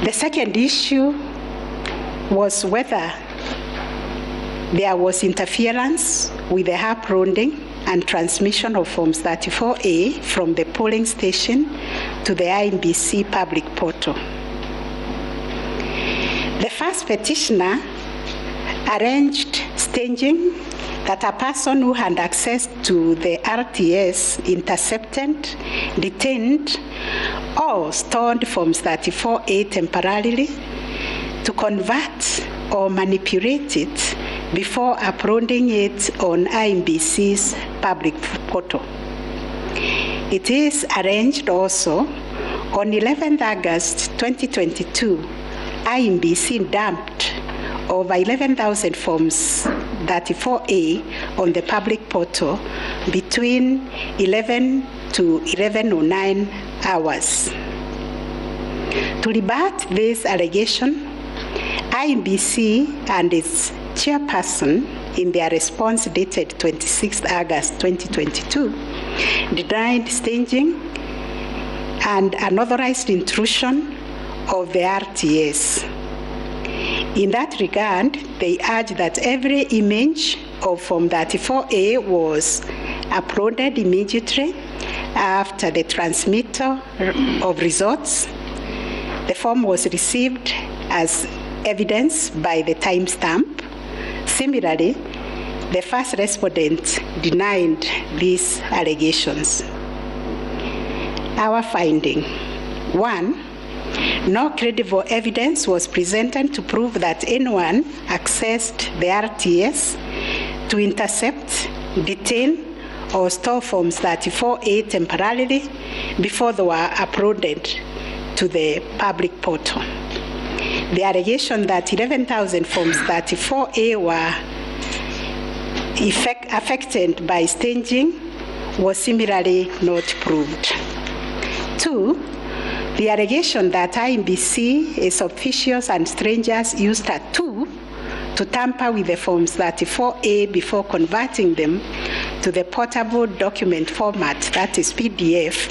The second issue was whether there was interference with the hap-loading and transmission of Forms 34A from the polling station to the IEBC public portal. The first petitioner arranged staging that a person who had access to the RTS intercepted, detained, or stored Forms 34A temporarily to convert or manipulate it before uploading it on IEBC's public portal. It is arranged also on 11th August 2022, IEBC dumped over 11,000 Forms 34A on the public portal between 11 to 11:09 hours. To rebut this allegation, IEBC and its chairperson, in their response dated 26th August 2022, denied staging and unauthorized intrusion of the RTS. In that regard, they urge that every image of Form 34A was uploaded immediately after the transmittal of results. The form was received as evidence by the timestamp. Similarly, the first respondent denied these allegations. Our finding: 1, no credible evidence was presented to prove that anyone accessed the RTS to intercept, detain, or store Forms 34A temporarily before they were uploaded to the public portal. The allegation that 11,000 Forms 34A were affected by staging was similarly not proved. 2, the allegation that IEBC, its officials and strangers used a tool to tamper with the Forms 34A before converting them to the portable document format, that is PDF,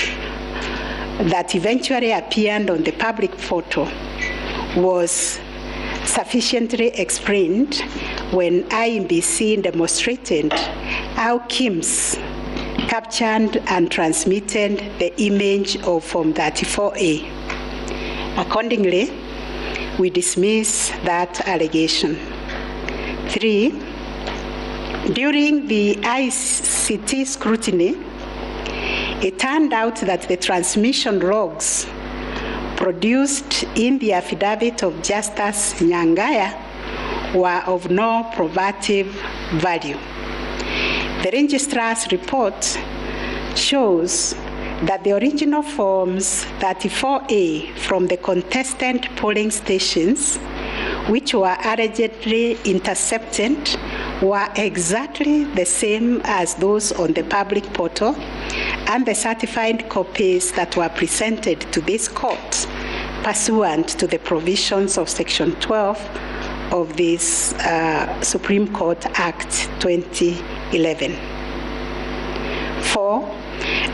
that eventually appeared on the public portal, was sufficiently explained when IEBC demonstrated how KIMS captured and transmitted the image of Form 34A. Accordingly, we dismiss that allegation. 3, during the ICT scrutiny, it turned out that the transmission logs produced in the affidavit of Justice Nyangaya were of no probative value. The registrar's report shows that the original Forms 34A from the contestant polling stations, which were allegedly intercepted, were exactly the same as those on the public portal, and the certified copies that were presented to this court pursuant to the provisions of Section 12 of this Supreme Court Act 2011. 4,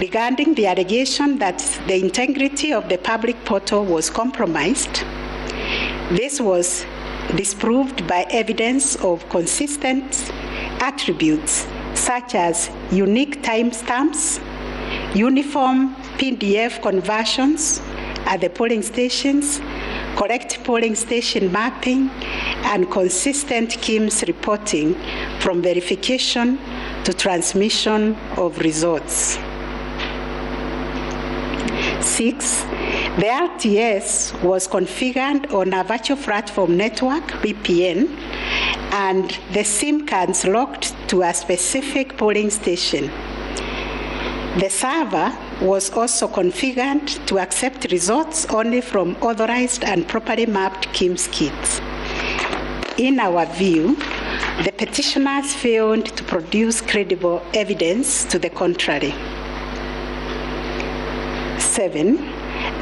regarding the allegation that the integrity of the public portal was compromised, this was disproved by evidence of consistent attributes such as unique timestamps, uniform PDF conversions at the polling stations, correct polling station mapping, and consistent KIMS reporting from verification to transmission of results. 6, the RTS was configured on a virtual platform network, VPN, and the SIM cards locked to a specific polling station. The server was also configured to accept results only from authorized and properly mapped KIMS kits. In our view, the petitioners failed to produce credible evidence to the contrary. 7,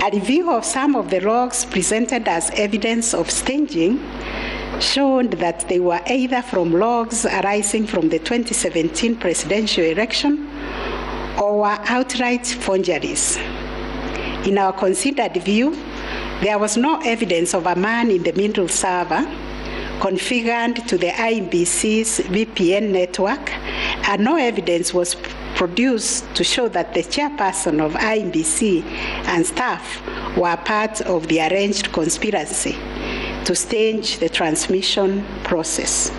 a review of some of the logs presented as evidence of staging showed that they were either from logs arising from the 2017 presidential election or were outright forgeries. In our considered view, there was no evidence of a man in the middle server configured to the IEBC's VPN network, and no evidence was produced to show that the chairperson of IEBC and staff were part of the arranged conspiracy to stage the transmission process.